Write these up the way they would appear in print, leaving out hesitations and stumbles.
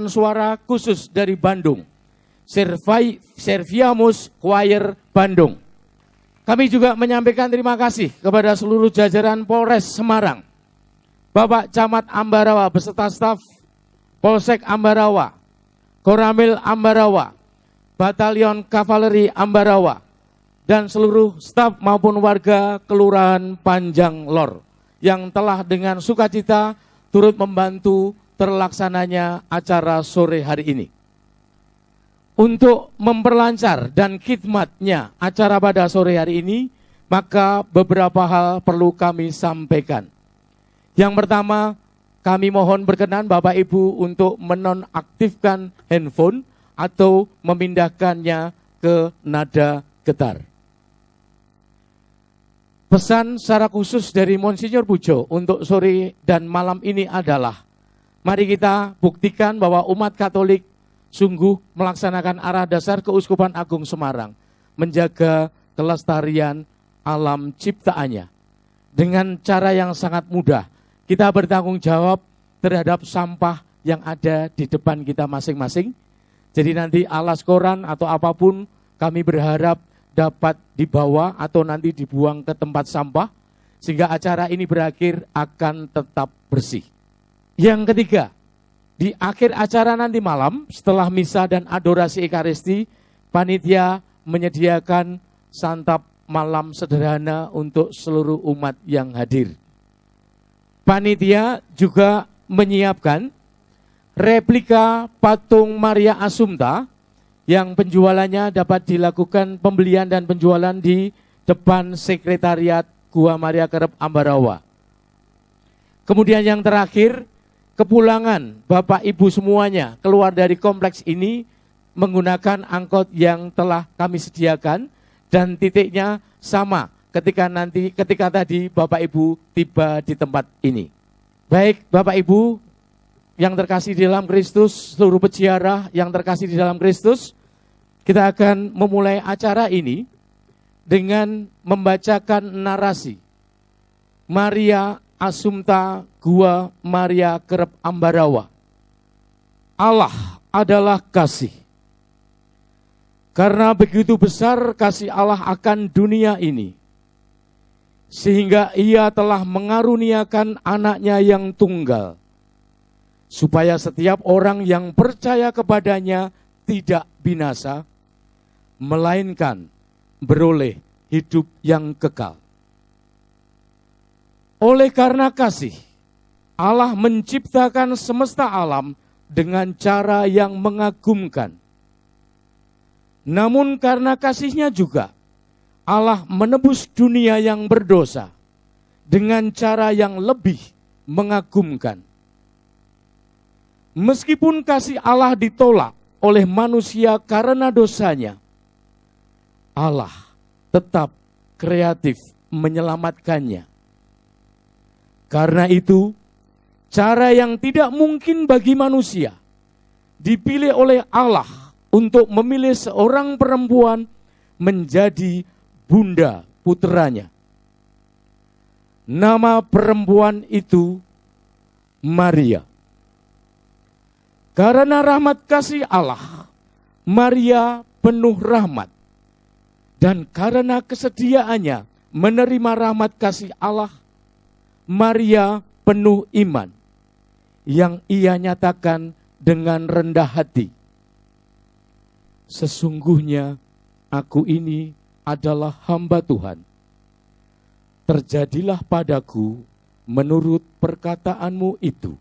suara khusus dari Bandung, Serviamus Choir Bandung. Kami juga menyampaikan terima kasih kepada seluruh jajaran Polres Semarang, Bapak Camat Ambarawa beserta staf Polsek Ambarawa, Koramil Ambarawa, Batalion Kavaleri Ambarawa, dan seluruh staf maupun warga Kelurahan Panjang Lor yang telah dengan sukacita turut membantu terlaksananya acara sore hari ini. Untuk memperlancar dan khidmatnya acara pada sore hari ini, maka beberapa hal perlu kami sampaikan. Yang pertama, kami mohon berkenan Bapak Ibu untuk menonaktifkan handphone atau memindahkannya ke nada getar. Pesan secara khusus dari Monsinyur Pujo untuk sore dan malam ini adalah, mari kita buktikan bahwa umat Katolik sungguh melaksanakan arah dasar Keuskupan Agung Semarang, menjaga kelestarian alam ciptaannya. Dengan cara yang sangat mudah, kita bertanggung jawab terhadap sampah yang ada di depan kita masing-masing. Jadi nanti alas koran atau apapun kami berharap dapat dibawa atau nanti dibuang ke tempat sampah, sehingga acara ini berakhir akan tetap bersih. Yang ketiga, di akhir acara nanti malam, setelah misa dan adorasi Ekaristi, panitia menyediakan santap malam sederhana untuk seluruh umat yang hadir. Panitia juga menyiapkan replika patung Maria Assumpta yang penjualannya dapat dilakukan pembelian dan penjualan di depan sekretariat Gua Maria Kerep Ambarawa. Kemudian yang terakhir, kepulangan Bapak Ibu semuanya keluar dari kompleks ini menggunakan angkot yang telah kami sediakan dan titiknya sama ketika tadi Bapak Ibu tiba di tempat ini. Baik Bapak Ibu yang terkasih di dalam Kristus, seluruh peziarah yang terkasih di dalam Kristus, kita akan memulai acara ini dengan membacakan narasi Maria Assumpta Gua Maria Kerep Ambarawa. Allah adalah kasih. Karena begitu besar kasih Allah akan dunia ini, sehingga Ia telah mengaruniakan anaknya yang tunggal, supaya setiap orang yang percaya kepadanya tidak binasa, melainkan beroleh hidup yang kekal. Oleh karena kasih, Allah menciptakan semesta alam dengan cara yang mengagumkan. Namun karena kasih-Nya juga, Allah menebus dunia yang berdosa dengan cara yang lebih mengagumkan. Meskipun kasih Allah ditolak oleh manusia karena dosanya, Allah tetap kreatif menyelamatkannya. Karena itu, cara yang tidak mungkin bagi manusia dipilih oleh Allah untuk memilih seorang perempuan menjadi bunda puteranya. Nama perempuan itu Maria. Karena rahmat kasih Allah, Maria penuh rahmat. Dan karena kesediaannya menerima rahmat kasih Allah, Maria penuh iman yang ia nyatakan dengan rendah hati. Sesungguhnya aku ini adalah hamba Tuhan. Terjadilah padaku menurut perkataanmu itu.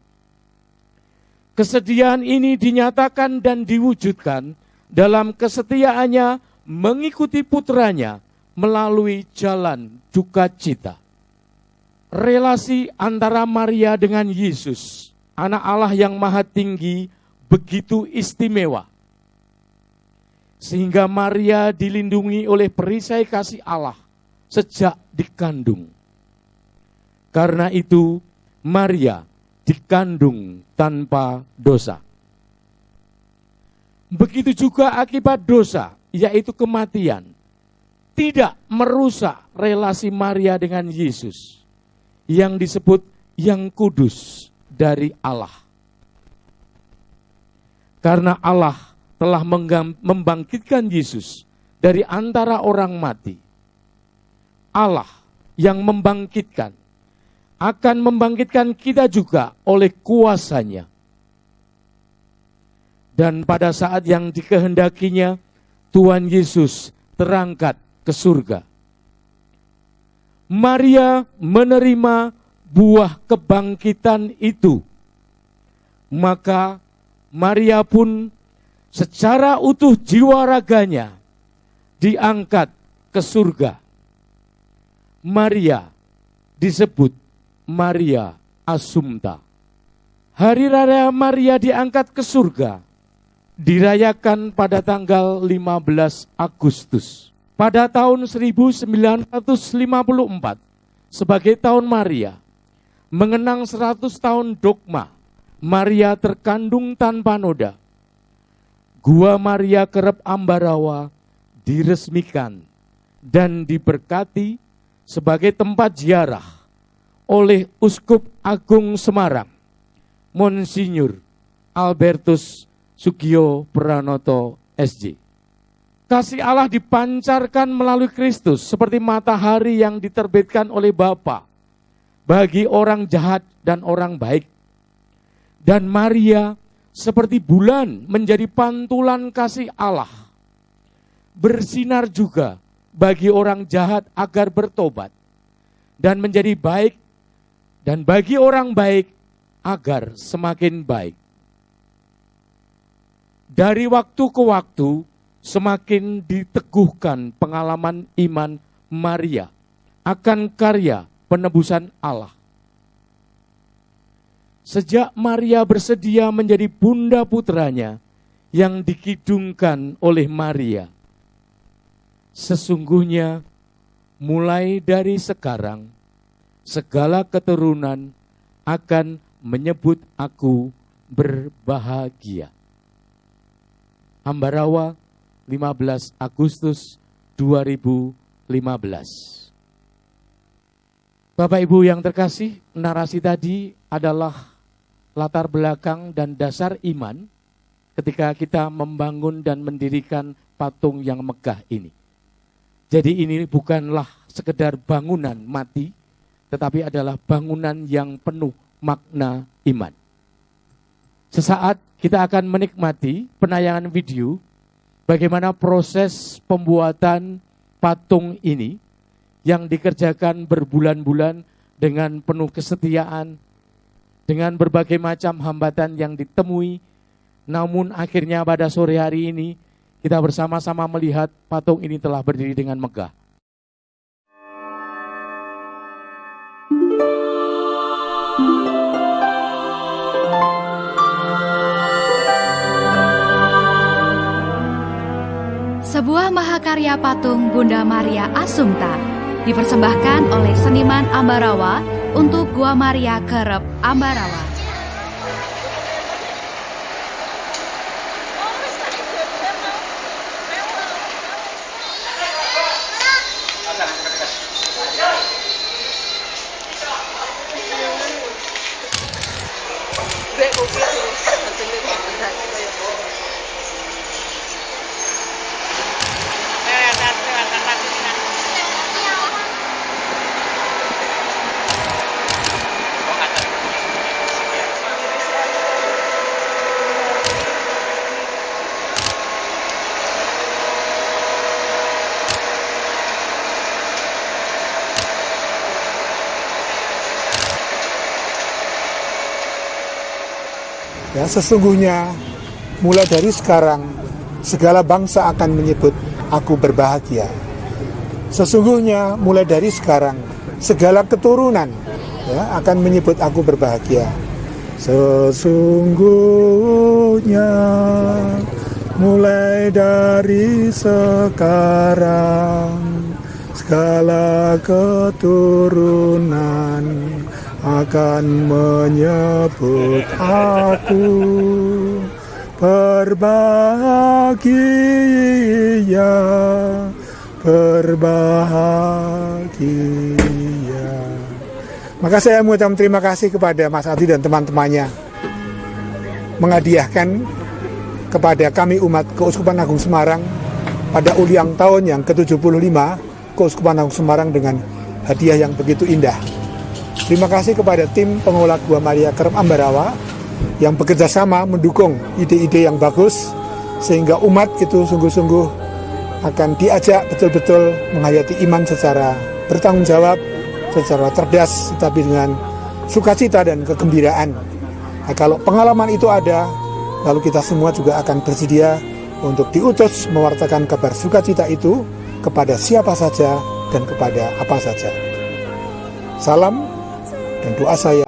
Kesediaan ini dinyatakan dan diwujudkan dalam kesetiaannya mengikuti putranya melalui jalan duka cita. Relasi antara Maria dengan Yesus, anak Allah yang maha tinggi, begitu istimewa. Sehingga Maria dilindungi oleh perisai kasih Allah sejak dikandung. Karena itu Maria dikandung tanpa dosa. Begitu juga akibat dosa, yaitu kematian, tidak merusak relasi Maria dengan Yesus yang disebut yang kudus dari Allah. Karena Allah telah membangkitkan Yesus dari antara orang mati. Allah yang membangkitkan akan membangkitkan kita juga oleh kuasa-Nya. Dan pada saat yang dikehendakinya, Tuhan Yesus terangkat ke surga. Maria menerima buah kebangkitan itu. Maka Maria pun secara utuh jiwa raganya diangkat ke surga. Maria disebut Maria Assumpta. Hari raya Maria diangkat ke surga dirayakan pada tanggal 15 Agustus. Pada tahun 1954 sebagai tahun Maria, mengenang 100 tahun dogma Maria terkandung tanpa noda, Gua Maria Kerep Ambarawa diresmikan dan diberkati sebagai tempat ziarah oleh Uskup Agung Semarang, Monsinyur Albertus Sugio Pranoto SJ. Kasih Allah dipancarkan melalui Kristus seperti matahari yang diterbitkan oleh Bapa bagi orang jahat dan orang baik. Dan Maria seperti bulan menjadi pantulan kasih Allah, bersinar juga bagi orang jahat agar bertobat dan menjadi baik, dan bagi orang baik agar semakin baik. Dari waktu ke waktu semakin diteguhkan pengalaman iman Maria akan karya penebusan Allah. Sejak Maria bersedia menjadi bunda putranya yang dikidungkan oleh Maria, sesungguhnya mulai dari sekarang segala keturunan akan menyebut aku berbahagia. Ambarawa, 15 Agustus 2015. Bapak Ibu yang terkasih, narasi tadi adalah latar belakang dan dasar iman ketika kita membangun dan mendirikan patung yang megah ini. Jadi ini bukanlah sekedar bangunan mati, tetapi adalah bangunan yang penuh makna iman. Sesaat kita akan menikmati penayangan video bagaimana proses pembuatan patung ini yang dikerjakan berbulan-bulan dengan penuh kesetiaan, dengan berbagai macam hambatan yang ditemui, namun akhirnya pada sore hari ini kita bersama-sama melihat patung ini telah berdiri dengan megah. Sebuah mahakarya patung Bunda Maria Assumpta dipersembahkan oleh seniman Ambarawa untuk Gua Maria Kerep Ambarawa. Ya, sesungguhnya mulai dari sekarang segala bangsa akan menyebut aku berbahagia. Sesungguhnya mulai dari sekarang segala keturunan ya, akan menyebut aku berbahagia. Sesungguhnya mulai dari sekarang segala keturunan akan menyebut aku berbahagia, berbahagia. Maka saya mengucapkan terima kasih kepada Mas Adi dan teman-temannya menghadiahkan kepada kami umat Keuskupan Agung Semarang pada ulang tahun yang ke-75 Keuskupan Agung Semarang dengan hadiah yang begitu indah. Terima kasih kepada tim pengelola Gua Maria Kerep Ambarawa yang bekerja sama mendukung ide-ide yang bagus sehingga umat itu sungguh-sungguh akan diajak betul-betul menghayati iman secara bertanggung jawab, secara cerdas, tetapi dengan sukacita dan kegembiraan. Nah, kalau pengalaman itu ada, lalu kita semua juga akan bersedia untuk diutus mewartakan kabar sukacita itu kepada siapa saja dan kepada apa saja. Salam dan doa saya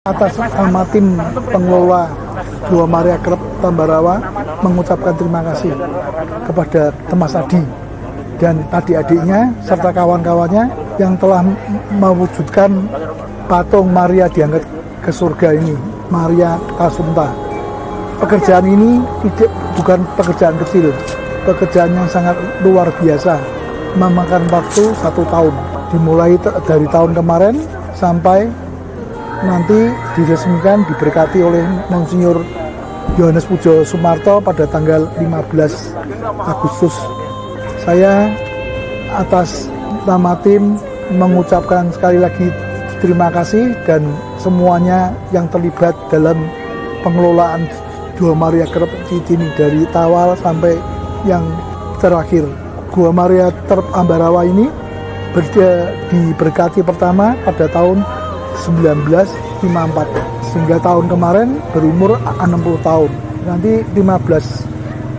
Atas nama tim pengelola Gua Maria Kerep Ambarawa mengucapkan terima kasih kepada Temas Adi dan adik-adiknya serta kawan-kawannya yang telah mewujudkan patung Maria diangkat ke surga ini, Maria Assumpta. Pekerjaan ini bukan pekerjaan kecil, pekerjaan yang sangat luar biasa, memakan waktu 1 tahun, dimulai dari tahun kemarin sampai nanti diresmikan diberkati oleh Monsinyur Yohanes Pujo Sumarto pada tanggal 15 Agustus. Saya atas nama tim mengucapkan sekali lagi terima kasih dan semuanya yang terlibat dalam pengelolaan Gua Maria Kerep ini dari awal sampai yang terakhir. Gua Maria Kerep Ambarawa ini diberkati pertama pada tahun 1954 sehingga tahun kemarin berumur 60 tahun. Nanti 15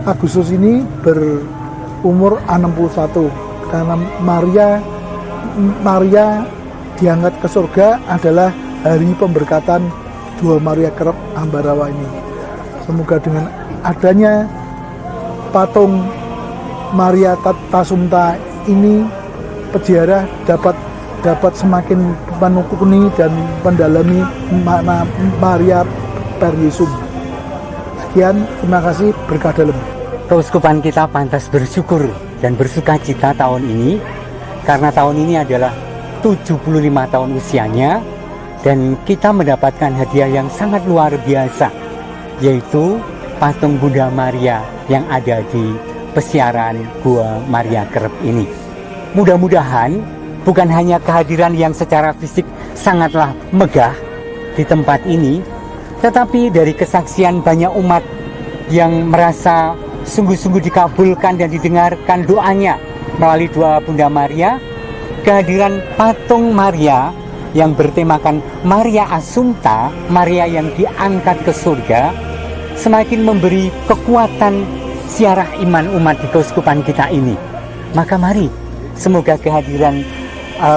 Agustus ini berumur 61 karena Maria diangkat ke surga adalah hari pemberkatan Gua Maria Kerep Ambarawa ini. Semoga dengan adanya patung Maria Assumpta ini peziarah dapat semakin menekuni dan mendalami makna Maria per Yesum. Sekian, terima kasih, berkah dalam. Keuskupan kita pantas bersyukur dan bersuka cita tahun ini karena tahun ini adalah 75 tahun usianya dan kita mendapatkan hadiah yang sangat luar biasa, yaitu patung Bunda Maria yang ada di pesiaran Gua Maria Kerep ini. Mudah-mudahan bukan hanya kehadiran yang secara fisik sangatlah megah di tempat ini, tetapi dari kesaksian banyak umat yang merasa sungguh-sungguh dikabulkan dan didengarkan doanya melalui doa Bunda Maria, kehadiran patung Maria yang bertemakan Maria Assumpta, Maria yang diangkat ke surga, semakin memberi kekuatan siarah iman umat di keuskupan kita ini. Maka mari, semoga kehadiran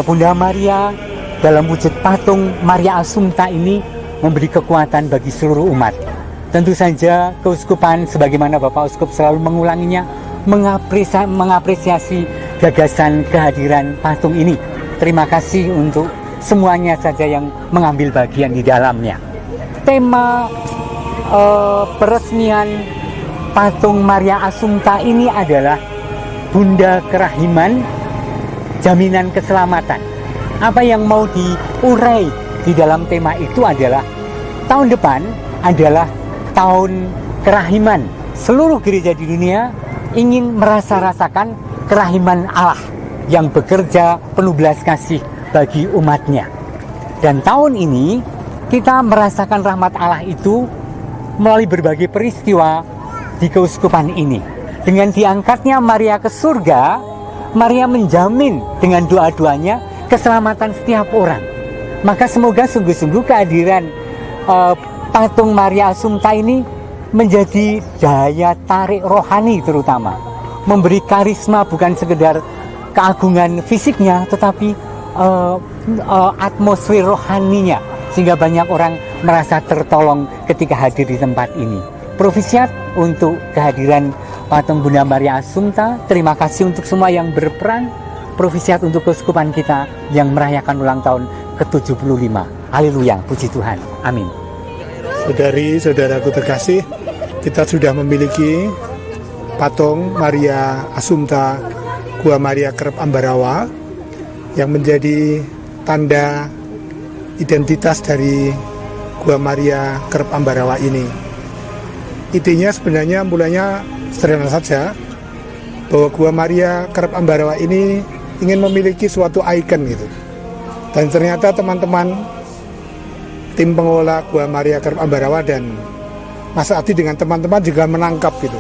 Bunda Maria dalam wujud patung Maria Assumpta ini memberi kekuatan bagi seluruh umat. Tentu saja keuskupan sebagaimana Bapak Uskup selalu mengulanginya, mengapresiasi gagasan kehadiran patung ini. Terima kasih untuk semuanya saja yang mengambil bagian di dalamnya. Tema peresmian patung Maria Assumpta ini adalah Bunda Kerahiman, jaminan keselamatan. Apa yang mau diurai di dalam tema itu adalah tahun depan adalah tahun kerahiman. Seluruh gereja di dunia ingin rasakan kerahiman Allah yang bekerja penuh belas kasih bagi umatnya. Dan tahun ini kita merasakan rahmat Allah itu melalui berbagai peristiwa di keuskupan ini. Dengan diangkatnya Maria ke surga, Maria menjamin dengan doa-doanya keselamatan setiap orang. Maka semoga sungguh-sungguh kehadiran patung Maria Assumpta ini menjadi daya tarik rohani terutama. Memberi karisma bukan sekedar keagungan fisiknya, tetapi atmosfer rohaninya. Sehingga banyak orang merasa tertolong ketika hadir di tempat ini. Profisiat untuk kehadiran patung Bunda Maria Assumpta. Terima kasih untuk semua yang berperan. Profisiat untuk keuskupan kita yang merayakan ulang tahun ke-75. Haleluya, puji Tuhan. Amin. Saudari-saudaraku terkasih, kita sudah memiliki patung Maria Assumpta Gua Maria Kerep Ambarawa yang menjadi tanda identitas dari Gua Maria Kerep Ambarawa ini. Idenya sebenarnya mulanya sederhana saja, bahwa Gua Maria Kerep Ambarawa ini ingin memiliki suatu ikon gitu. Dan ternyata teman-teman tim pengelola Gua Maria Kerep Ambarawa dan Mas Adi dengan teman-teman juga menangkap gitu.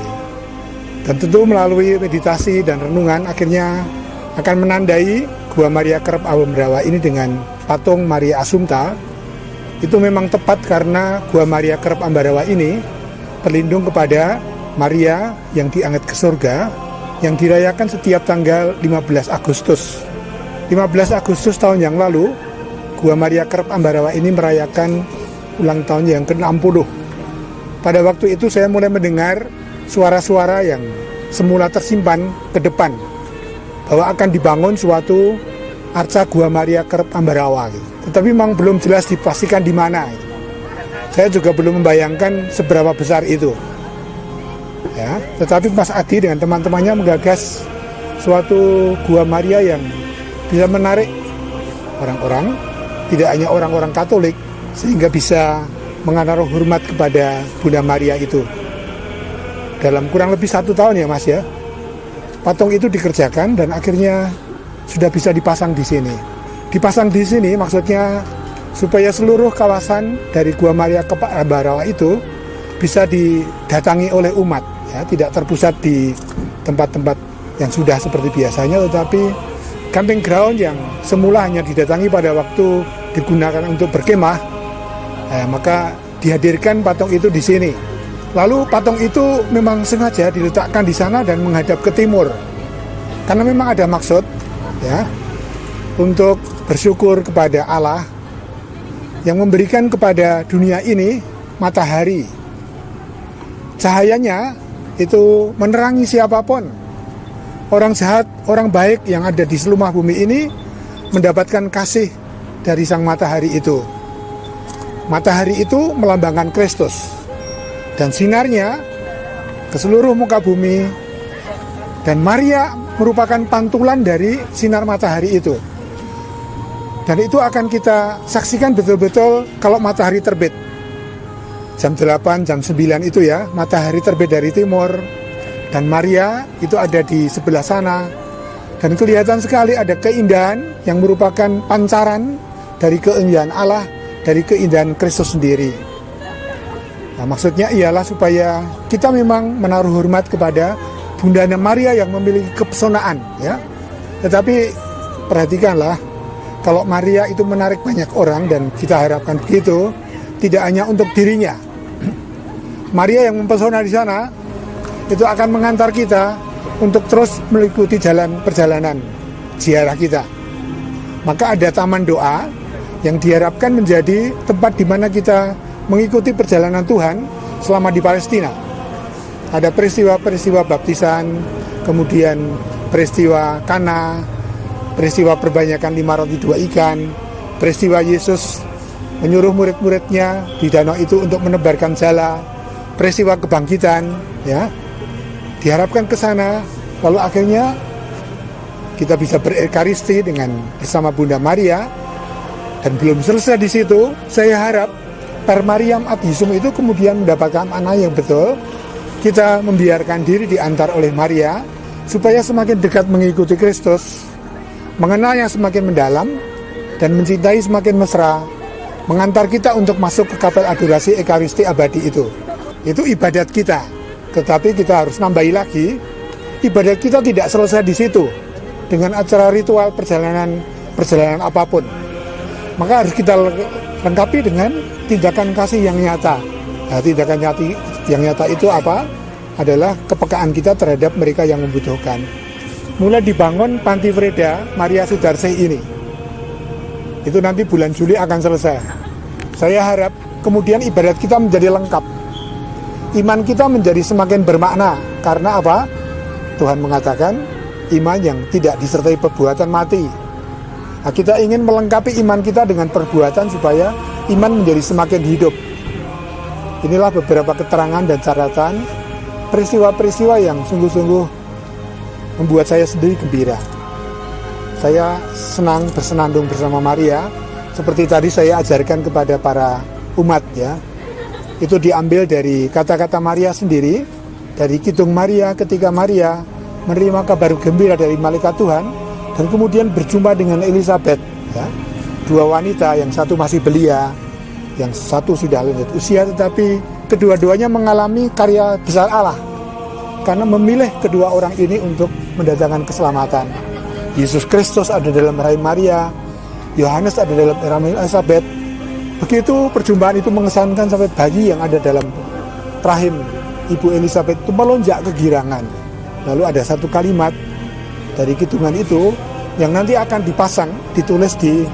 Dan tentu melalui meditasi dan renungan akhirnya akan menandai Gua Maria Kerep Ambarawa ini dengan patung Maria Assumpta. Itu memang tepat karena Gua Maria Kerep Ambarawa ini berlindung kepada Maria yang diangkat ke surga yang dirayakan setiap tanggal 15 Agustus. 15 Agustus tahun yang lalu, Gua Maria Kerep Ambarawa ini merayakan ulang tahun yang ke-60. Pada waktu itu saya mulai mendengar suara-suara yang semula tersimpan ke depan, bahwa akan dibangun suatu arca Gua Maria Kerep Ambarawa gitu. Tetapi memang belum jelas dipastikan di mana gitu. Saya juga belum membayangkan seberapa besar itu ya. Tetapi Mas Adi dengan teman-temannya menggagas suatu Gua Maria yang bisa menarik orang-orang, tidak hanya orang-orang Katolik, sehingga bisa menaruh hormat kepada Bunda Maria itu. Dalam kurang lebih 1 tahun ya Mas ya, patung itu dikerjakan dan akhirnya sudah bisa dipasang di sini. Dipasang di sini maksudnya supaya seluruh kawasan dari Gua Maria Kerep Ambarawa itu bisa didatangi oleh umat ya, tidak terpusat di tempat-tempat yang sudah seperti biasanya, tetapi camping ground yang semula hanya didatangi pada waktu digunakan untuk berkemah, maka dihadirkan patung itu di sini. Lalu patung itu memang sengaja diletakkan di sana dan menghadap ke timur, karena memang ada maksud ya, untuk bersyukur kepada Allah yang memberikan kepada dunia ini matahari. Cahayanya itu menerangi siapapun. Orang jahat, orang baik yang ada di seluruh bumi ini mendapatkan kasih dari sang matahari itu. Matahari itu melambangkan Kristus, dan sinarnya ke seluruh muka bumi, dan Maria merupakan pantulan dari sinar matahari itu. Dan itu akan kita saksikan betul-betul kalau matahari terbit. Jam 8, jam 9 itu ya, matahari terbit dari timur, dan Maria itu ada di sebelah sana. Dan kelihatan sekali ada keindahan yang merupakan pancaran dari keindahan Allah, dari keindahan Kristus sendiri. Nah, maksudnya ialah supaya kita memang menaruh hormat kepada Bunda Maria yang memiliki kepesonaan ya. Tetapi perhatikanlah, kalau Maria itu menarik banyak orang, dan kita harapkan begitu, tidak hanya untuk dirinya. Maria yang mempesona di sana itu akan mengantar kita untuk terus mengikuti perjalanan ziarah kita. Maka ada taman doa yang diharapkan menjadi tempat di mana kita mengikuti perjalanan Tuhan selama di Palestina. Ada peristiwa-peristiwa baptisan, kemudian peristiwa Kana, peristiwa perbanyakan 5 roti 2 ikan, peristiwa Yesus menyuruh murid-muridnya di danau itu untuk menebarkan jala, peristiwa kebangkitan ya. Diharapkan ke sana, lalu akhirnya kita bisa berekaristi dengan bersama Bunda Maria. Dan belum selesai di situ, saya harap Per Mariam ad Yesum itu kemudian mendapatkan anak yang betul. Kita membiarkan diri diantar oleh Maria supaya semakin dekat mengikuti Kristus, mengenalnya semakin mendalam, dan mencintai semakin mesra, mengantar kita untuk masuk ke kapel adorasi Ekaristi abadi itu. Itu ibadat kita. Tetapi kita harus nambahi lagi, ibadat kita tidak selesai di situ dengan acara ritual perjalanan apapun. Maka harus kita lengkapi dengan tindakan kasih yang nyata. Nah, tindakan yang nyata itu apa? Adalah kepekaan kita terhadap mereka yang membutuhkan. Mulai dibangun Panti Freda Maria Sudarsih ini, itu nanti bulan Juli akan selesai. Saya harap kemudian ibadat kita menjadi lengkap, iman kita menjadi semakin bermakna. Karena apa? Tuhan mengatakan iman yang tidak disertai perbuatan mati. Nah, kita ingin melengkapi iman kita dengan perbuatan supaya iman menjadi semakin hidup. Inilah beberapa keterangan dan catatan peristiwa-peristiwa yang sungguh-sungguh membuat saya sendiri gembira. Saya senang bersenandung bersama Maria, seperti tadi saya ajarkan kepada para umat ya. Itu diambil dari kata-kata Maria sendiri, dari Kidung Maria ketika Maria menerima kabar gembira dari malaikat Tuhan dan kemudian berjumpa dengan Elizabeth ya. Dua wanita, yang satu masih belia, yang satu sudah lanjut usia, tetapi kedua-duanya mengalami karya besar Allah karena memilih kedua orang ini untuk mendatangkan keselamatan. Yesus Kristus ada dalam rahim Maria, Yohanes ada dalam rahim Elizabeth. Begitu perjumpaan itu mengesankan sampai bayi yang ada dalam rahim Ibu Elizabeth itu melonjak kegirangan. Lalu ada satu kalimat dari kidungan itu yang nanti akan dipasang, ditulis di